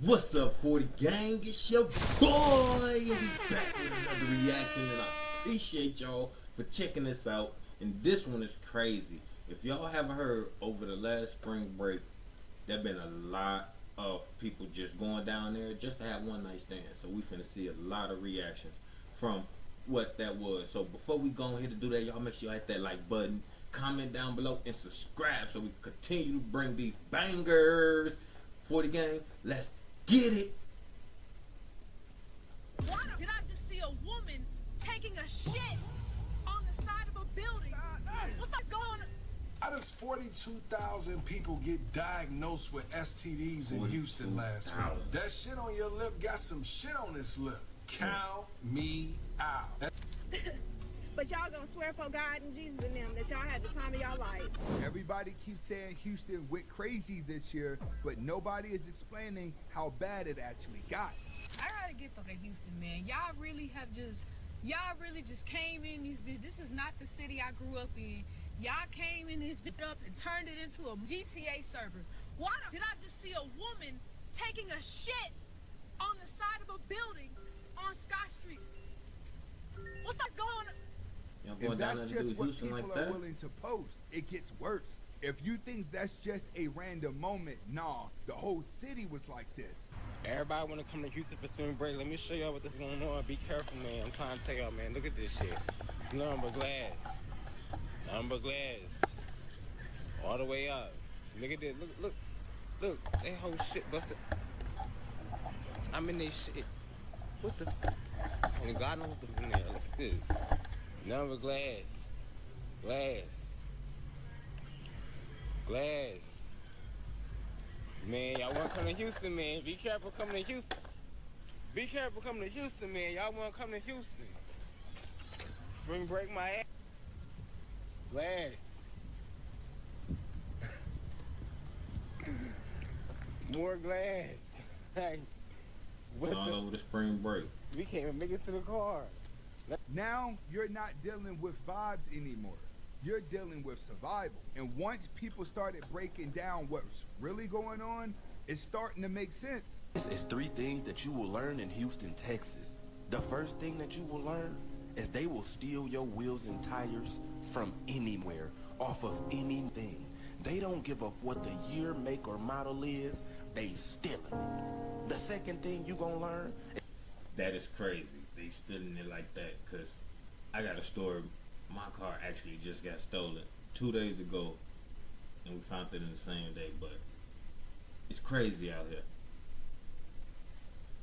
What's up, 40 gang? It's your boy, and we back with another reaction, and I appreciate y'all for checking this out. And this one is crazy. If y'all haven't heard, over the last spring break, there been a lot of people just going down there just to have one night stand. So we finna see a lot of reactions from what that was. So before we go ahead to do that, y'all make sure you hit that like button, comment down below, and subscribe so we can continue to bring these bangers. 40 gang, let's get it. Why did I just see a woman taking a shit on the side of a building? What the going on? How does 42,000 people get diagnosed with STDs in Houston last week? That shit on your lip got some shit on its lip. Count me out. But y'all gonna swear for God and Jesus and them that y'all had the time of y'all life. Everybody keeps saying Houston went crazy this year, but nobody is explaining how bad it actually got. I gotta get from the Houston, man. Y'all really just came in these bitch. This is not the city I grew up in. Y'all came in this bitch up and turned it into a GTA server. Why did I just see a woman taking a shit on the side of a building on Scott Street? What the going on? And that's just what people are willing to post. It gets worse. If you think that's just a random moment, nah, the whole city was like this. Everybody want to come to Houston for spring break. Let me show y'all what's going on. Be careful, man. I'm trying to tell y'all, man. Look at this shit. Number glass. Number glass. All the way up. Look at this. Look. That whole shit busted. I'm in this shit. What the? And God knows what's in there. Look at this. Number glass. Glass. Man, y'all want to come to Houston, man. Be careful coming to Houston. Be careful coming to Houston, man. Y'all want to come to Houston. Spring break my ass. Glass. More glass. Like, It's all over the spring break. We can't even make it to the car. Now you're not dealing with vibes anymore. You're dealing with survival. And once people started breaking down what's really going on, it's starting to make sense. It's three things that you will learn in Houston, Texas. The first thing that you will learn is they will steal your wheels and tires from anywhere, off of anything. They don't give up what the year, make, or model is. They stealing it. The second thing you gonna learn. That is crazy. They stealing it like that, because I got a story. My car actually just got stolen 2 days ago, and we found it in the same day, but it's crazy out here.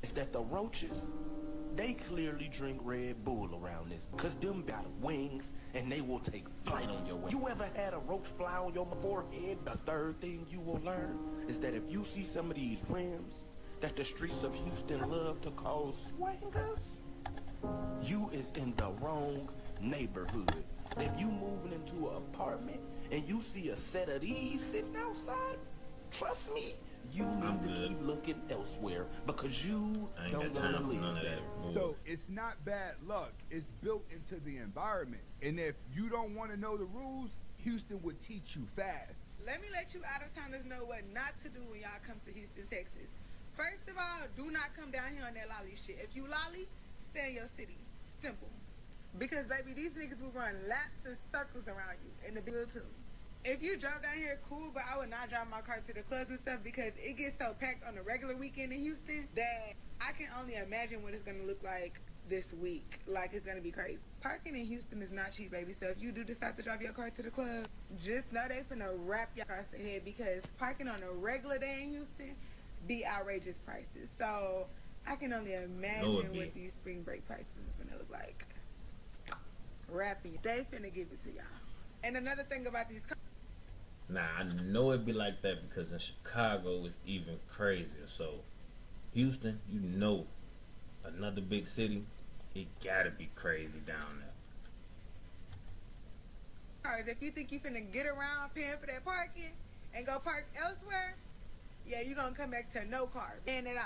It's that the roaches, they clearly drink Red Bull around this, because them got wings, and they will take flight on your way. You ever had a roach fly on your forehead? The third thing you will learn is that if you see some of these rims that the streets of Houston love to call swangers, you is in the wrong neighborhood. If you moving into an apartment and you see a set of these sitting outside, trust me, you need to keep looking elsewhere, because you don't want to live there. So it's not bad luck. It's built into the environment. And if you don't want to know the rules, Houston would teach you fast. Let me let you out-of-towners know what not to do when y'all come to Houston, Texas. First of all, do not come down here on that lolly shit. If you lolly, stay in your city. Simple. Because, baby, these niggas will run laps and circles around you, and the bill too. If you drove down here, cool, but I would not drive my car to the clubs and stuff, because it gets so packed on a regular weekend in Houston that I can only imagine what it's going to look like this week. Like, it's going to be crazy. Parking in Houston is not cheap, baby. So if you do decide to drive your car to the club, just know they finna wrap your across the head, because parking on a regular day in Houston be outrageous prices. So I can only imagine what these spring break prices is gonna look like. Rapping, they finna give it to y'all. And another thing about these cars, Nah, I know it'd be like that, because in Chicago it's even crazier. So Houston, you know, another big city, it gotta be crazy down there. if you think you finna get around paying for that parking and go park elsewhere, yeah, you gonna come back to no car, and at all.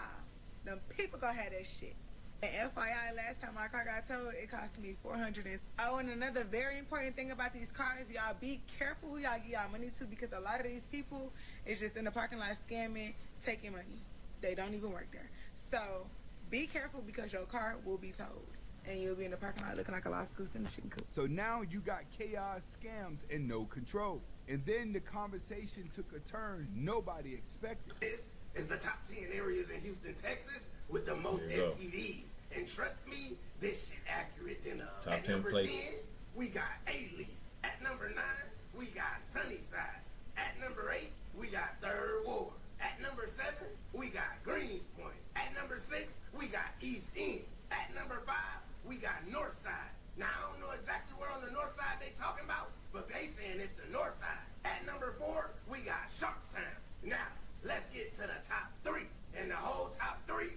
Them people gonna have that shit. And FYI, last time my car got towed, it cost me $400. Oh, and another very important thing about these cars, y'all be careful who y'all give y'all money to, because a lot of these people is just in the parking lot scamming, taking money. They don't even work there. So be careful because your car will be towed. And you'll be in the parking lot looking like a law school student shooting coop. So now you got chaos, scams, and no control. And then the conversation took a turn nobody expected. This is the top 10 areas in Houston, Texas with the most STDs. And trust me, this shit accurate. Then Top at 10 number places. 10, we got A-Leaf. At number 9, we got Sunnyside. At number 8, we got Third Ward. At number 7, we got Greenspoint. At number 6, we got East End. At number 5, we got Northside. Now, I don't know exactly where on the north side they talking about, but they saying it's the north side. At number 4, we got Sharpstown. Now, let's get to the top 3. And the whole top 3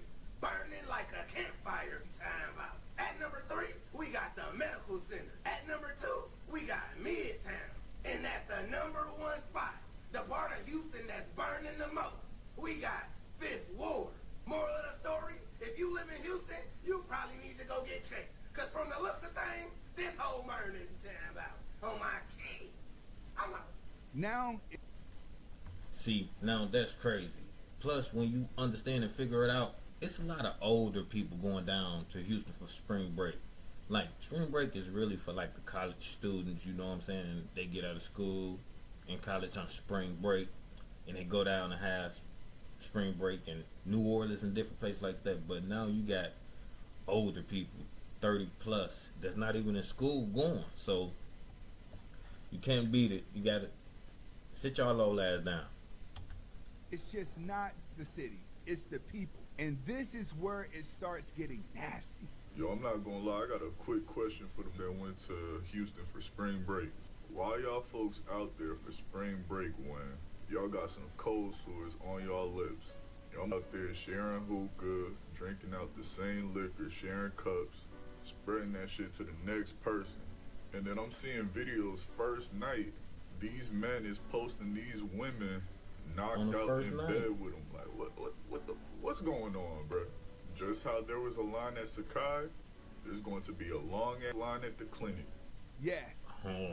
burning like a campfire time out. At number 3, we got the Medical Center. At number 2, we got Midtown. And at the number 1 spot, the part of Houston that's burning the most, we got Fifth Ward. Moral of the story, if you live in Houston, you probably need to go get checked. Because from the looks of things, this whole burning time out on my kids. I'm out. Now, See, now that's crazy. Plus, when you understand and figure it out, it's a lot of older people going down to Houston for spring break. Like, spring break is really for like the college students, you know what I'm saying? They get out of school in college on spring break and they go down and have spring break in New Orleans and different places like that. But now you got older people, 30 plus, that's not even in school going. So you can't beat it. You gotta sit y'all old ass down. it's just not the city, it's the people. And this is where it starts getting nasty. Yo, I'm not gonna lie, I got a quick question for them that went to Houston for spring break. Why y'all folks out there for spring break when y'all got some cold sores on y'all lips? Y'all out there sharing hookah, drinking out the same liquor, sharing cups, spreading that shit to the next person. And then I'm seeing videos first night, these men is posting these women knocked On the out first in night. bed with them. Like, what's going on, bro? Just how there was a line at Sakai, there's going to be a long ass line at the clinic. Yeah,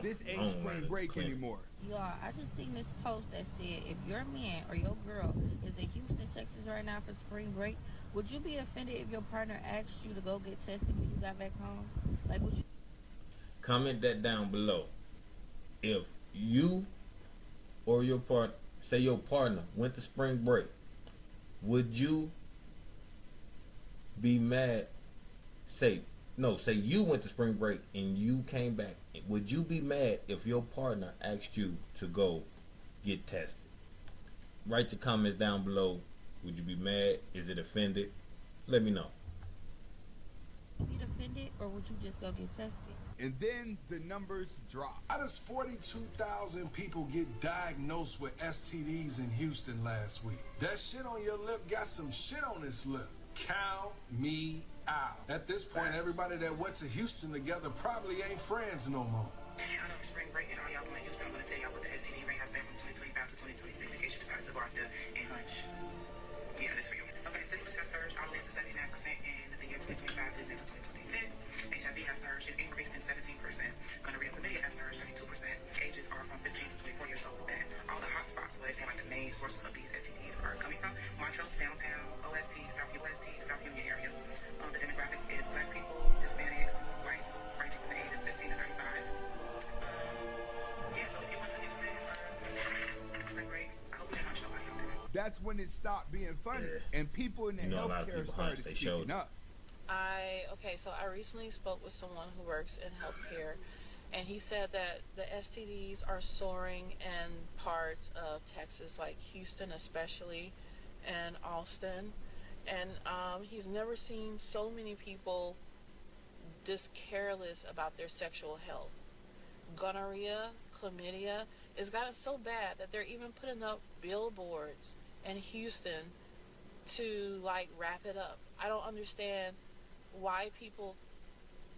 this ain't Long spring line break clinic. anymore. Y'all, I just seen this post that said if your man or your girl is in Houston, Texas right now for spring break, would you be offended if your partner asked you to go get tested when you got back home? Like, would you? Comment that down below. If you or your partner, say your partner went to spring break, would you be mad? Say you went to spring break and you came back. Would you be mad if your partner asked you to go get tested? Write your comments down below. Would you be mad? Is it offended? Let me know. Get offended, or would you just go get tested? And then the numbers drop. How does 42,000 people get diagnosed with STDs in Houston last week? That shit on your lip got some shit on its lip. Count me out. At this point, everybody that went to Houston together probably ain't friends no more. I know it's spring break and all y'all doing Houston. I'm going to tell y'all what the STD rate has been from 2025 to 2026 in case you decided to go out there and hunch. Yeah, that's for you. Okay, syphilis has surged all the way up to 79% in the year 2025 leading into 2026. HIV has surged and increased in 17%. Gonorrhea chlamydia has surged 32%. Ages are from 15 to 24 years old with that. All the hot spots where they seem like the main sources of these STDs are coming from. Montrose, downtown, OST, South Union area. The demographic is black people, Hispanics, whites, ranging from the ages 15 to 35. Yeah, so if you went to Houston for spring break, I hope you didn't hunch nobody out there. That's when it stopped being funny, Yeah. and people in the You know, a lot of healthcare people started hunch, they speaking showed. up. So I recently spoke with someone who works in healthcare, and he said that the STDs are soaring in parts of Texas, like Houston especially, and Austin. And he's never seen so many people this careless about their sexual health. Gonorrhea, chlamydia, it's gotten so bad that they're even putting up billboards in Houston to like wrap it up. I don't understand why people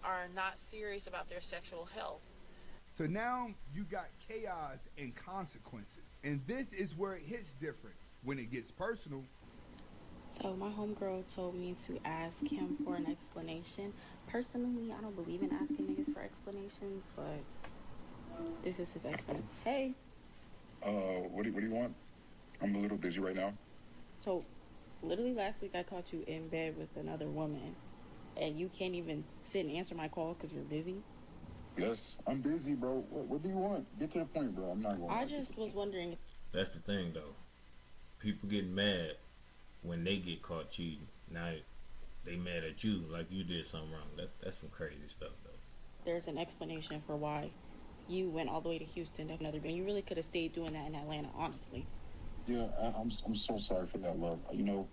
are not serious about their sexual health. So now you got chaos and consequences. And this is where it hits different. When it gets personal, So my homegirl told me to ask him for an explanation. Personally, I don't believe in asking niggas for explanations, but this is his explanation. Hey, What do you want? I'm a little busy right now. so Literally last week I caught you in bed with another woman, and you can't even sit and answer my call because you're busy. Yes, I'm busy, bro. What do you want? Get to the point, bro. I'm not going. I just was wondering. That's the thing, though. People get mad when they get caught cheating. Now they mad at you like you did something wrong. That's some crazy stuff, though. There's an explanation for why you went all the way to Houston to another, and you really could have stayed doing that in Atlanta, honestly. Yeah, I'm so sorry for that, love. You know,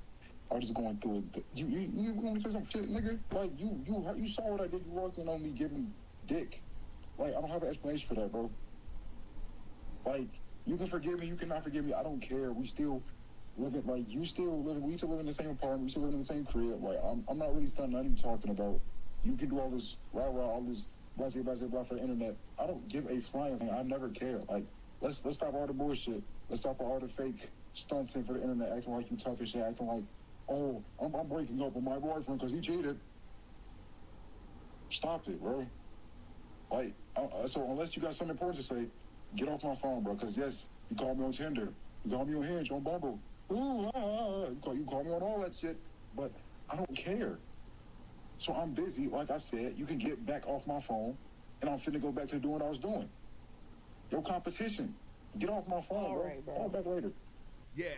I was just going through it. You want to say some shit, nigga? Like you saw what I did. You walked in on me giving dick. Like, I don't have an explanation for that, bro. Like, you can forgive me, you cannot forgive me. I don't care. We still living, like, we still live in the same apartment. We still live in the same crib. Like, I'm not really stunned. Not even talking about. You can do all this rah all this blah for the internet. I don't give a flying thing. I never care. Like, let's stop all the bullshit. Let's stop all the fake stunts for the internet, acting like you tough and shit, acting like, oh, I'm breaking up with my boyfriend because he cheated. Stop it, bro. Like, so unless you got something important to say, get off my phone, bro. Because yes, you call me on Tinder, you call me on Hinge, on Bumble, you call me on all that shit, but I don't care. So I'm busy. Like I said, you can get back off my phone, and I'm finna go back to doing what I was doing. Your competition. Get off my phone, bro. Right, bro. Call back later. Yeah,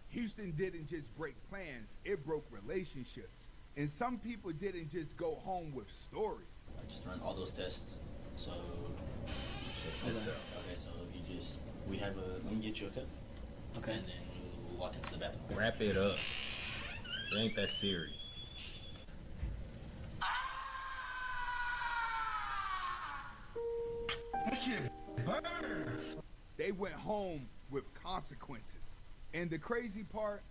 Houston didn't just break plans, it broke relationships. And some people didn't just go home with stories. I just run all those tests. So, okay, so we can get you a cup. Okay. And then we'll walk into the bathroom. Wrap it up. It ain't that serious. That shit burns. They went home with consequences. And the crazy part,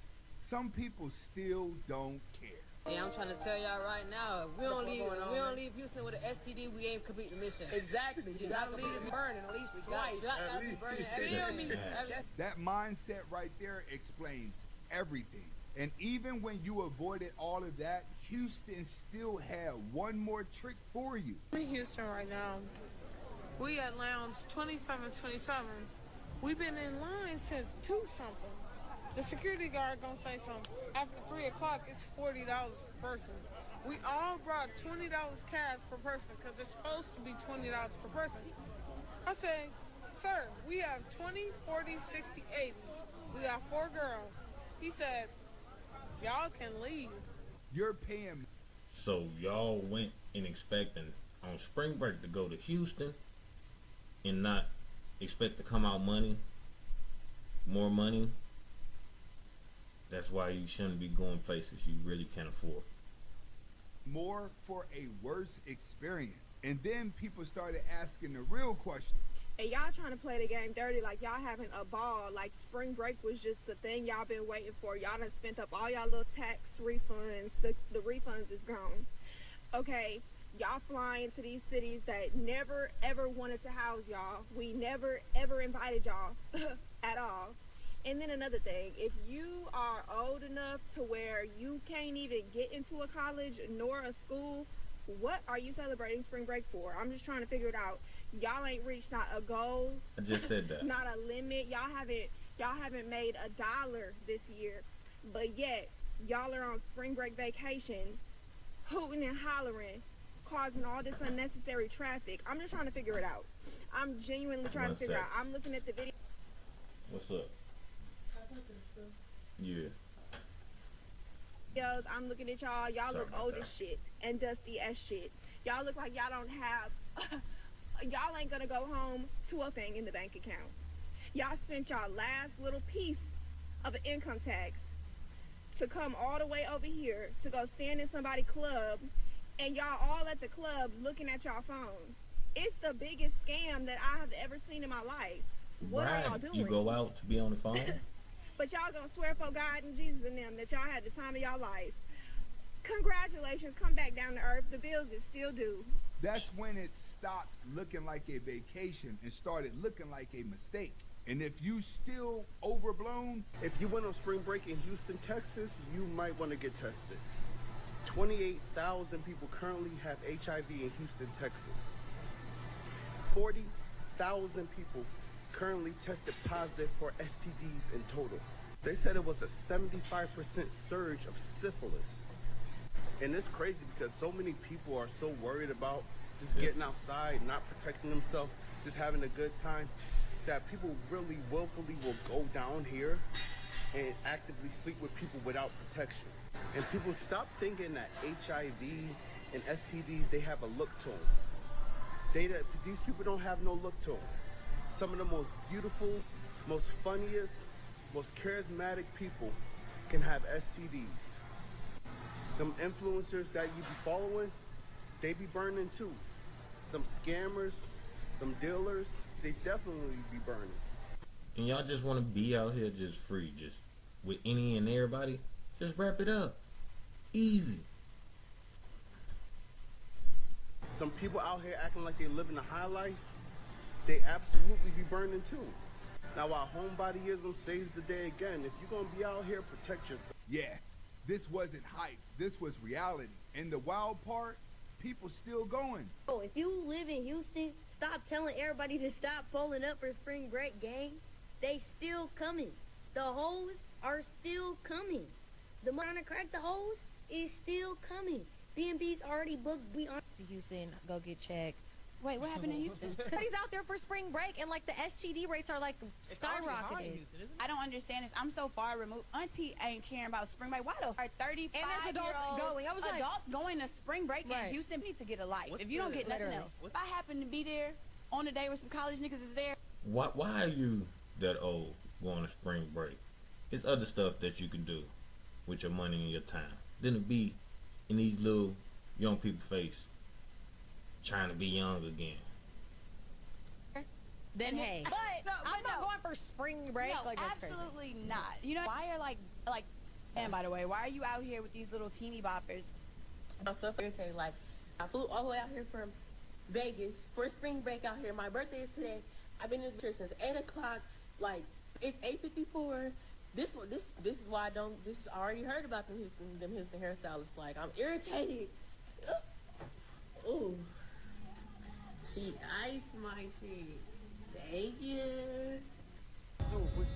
some people still don't care. Yeah, I'm trying to tell y'all right now, if we don't leave Houston with an STD, we ain't complete the mission. Exactly. You gotta leave us burning at least twice. That mindset right there explains everything. And even when you avoided all of that, Houston still had one more trick for you. I'm in Houston right now. We at lounge 2727. We've been in line since 2-something. The security guard gonna say something. After 3 o'clock, it's $40 per person. We all brought $20 cash per person because it's supposed to be $20 per person. I say, sir, we have 20, 40, 60, 80. We got 4 girls. He said, y'all can leave. You're paying. So y'all went and expecting on spring break to go to Houston and not expect to come out more money. That's why you shouldn't be going places you really can't afford. More for a worse experience. And then people started asking the real question. And y'all trying to play the game dirty like y'all having a ball, like spring break was just the thing y'all been waiting for. Y'all done spent up all y'all little tax refunds. The refunds is gone. Okay, y'all flying to these cities that never ever wanted to house y'all. We never ever invited y'all at all. And then another thing, if you are old enough to where you can't even get into a college nor a school, what are you celebrating spring break for? I'm just trying to figure it out. Y'all ain't reached not a goal. I just said that. Not a limit. Y'all haven't made $1 this year. But yet, y'all are on spring break vacation, hooting and hollering, causing all this unnecessary traffic. I'm just trying to figure it out. I'm genuinely trying to figure out. I'm looking at the video. What's up? Yeah. I'm looking at y'all. Y'all look old as shit and dusty as shit. Y'all look like y'all don't have. Y'all ain't gonna go home to a thing in the bank account. Y'all spent y'all last little piece of an income tax to come all the way over here to go stand in somebody's club, and y'all all at the club looking at y'all phone. It's the biggest scam that I have ever seen in my life. What are y'all doing? You go out to be on the phone? But y'all gonna swear for God and Jesus and them that y'all had the time of y'all life. Congratulations, come back down to earth. The bills is still due. That's when it stopped looking like a vacation and started looking like a mistake. And if you still overblown, if you went on spring break in Houston, Texas, you might want to get tested. 28,000 people currently have HIV in Houston, Texas. 40,000 people currently tested positive for STDs in total. They said it was a 75% surge of syphilis. And it's crazy because so many people are so worried about just getting outside, not protecting themselves, just having a good time, that people really willfully will go down here and actively sleep with people without protection. And people stop thinking that HIV and STDs, they have a look to them. These people don't have no look to them. Some of the most beautiful, most funniest, most charismatic people can have STDs. Them influencers that you be following, they be burning too. Them scammers, them dealers, they definitely be burning. And y'all just want to be out here just free, just with any and everybody, just wrap it up. Easy. Some people out here acting like they living a high life, they absolutely be burning too. Now while homebodyism saves the day again, if you're gonna be out here, protect yourself. Yeah, this wasn't hype. This was reality. And the wild part, people still going. Oh, if you live in Houston, stop telling everybody to stop pulling up for spring break, gang. They still coming. The hoes are still coming. The money to crack the hoes is still coming. B&B's already booked. We on To Houston, go get checked. Wait, what happened in Houston? He's out there for spring break, and like the STD rates are like skyrocketing. I don't understand this. I'm so far removed. Auntie ain't caring about spring break. Why the are 35 And there's adults going. I was like, adults going to spring break in Houston need to get a life. If you don't get nothing else. If I happen to be there on a day where some college niggas is there. Why are you that old going to spring break? It's other stuff that you can do with your money and your time than to be in these little young people's face trying to be young again. Then hey, but I'm not going for spring break. No, like that's absolutely not. You know why are like and by the way, why are you out here with these little teeny boppers? I'm so irritated. Like I flew all the way out here from Vegas for spring break out here. My birthday is today. I've been in this since 8 o'clock. Like it's 8:54. This is why I don't. This is I already heard about them Houston hairstylists. Like I'm irritated. Ooh, she iced my shit. Thank you.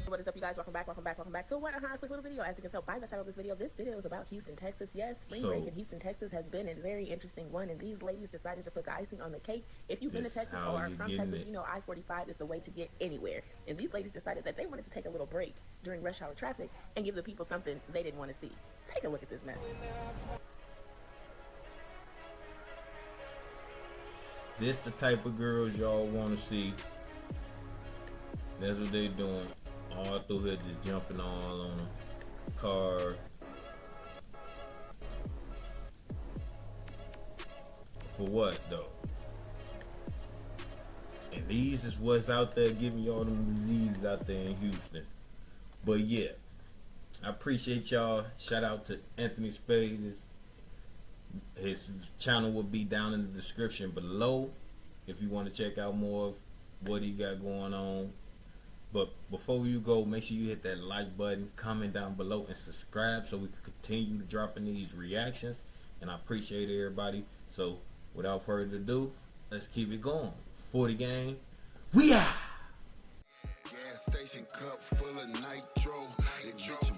What is up, you guys? Welcome back to what a quick little video. As you can tell by the title of this video is about Houston, Texas. Yes, spring break in Houston, Texas has been a very interesting one, and these ladies decided to put the icing on the cake. If you've been to Texas or are from Texas, you know I-45 is the way to get anywhere. And these ladies decided that they wanted to take a little break during rush hour traffic and give the people something they didn't want to see. Take a look at this mess. This the type of girls y'all want to see. That's what they doing. All through here just jumping all on the car. For what though? And these is what's out there giving y'all them diseases out there in Houston. But yeah, I appreciate y'all. Shout out to Anthony Spades. His channel will be down in the description below if you want to check out more of what he got going on. But before you go, make sure you hit that like button, comment down below, and subscribe so we can continue dropping these reactions. And I appreciate everybody. So without further ado, let's keep it going. 40 gang, we out. Gas station cup full of nitro. It bitch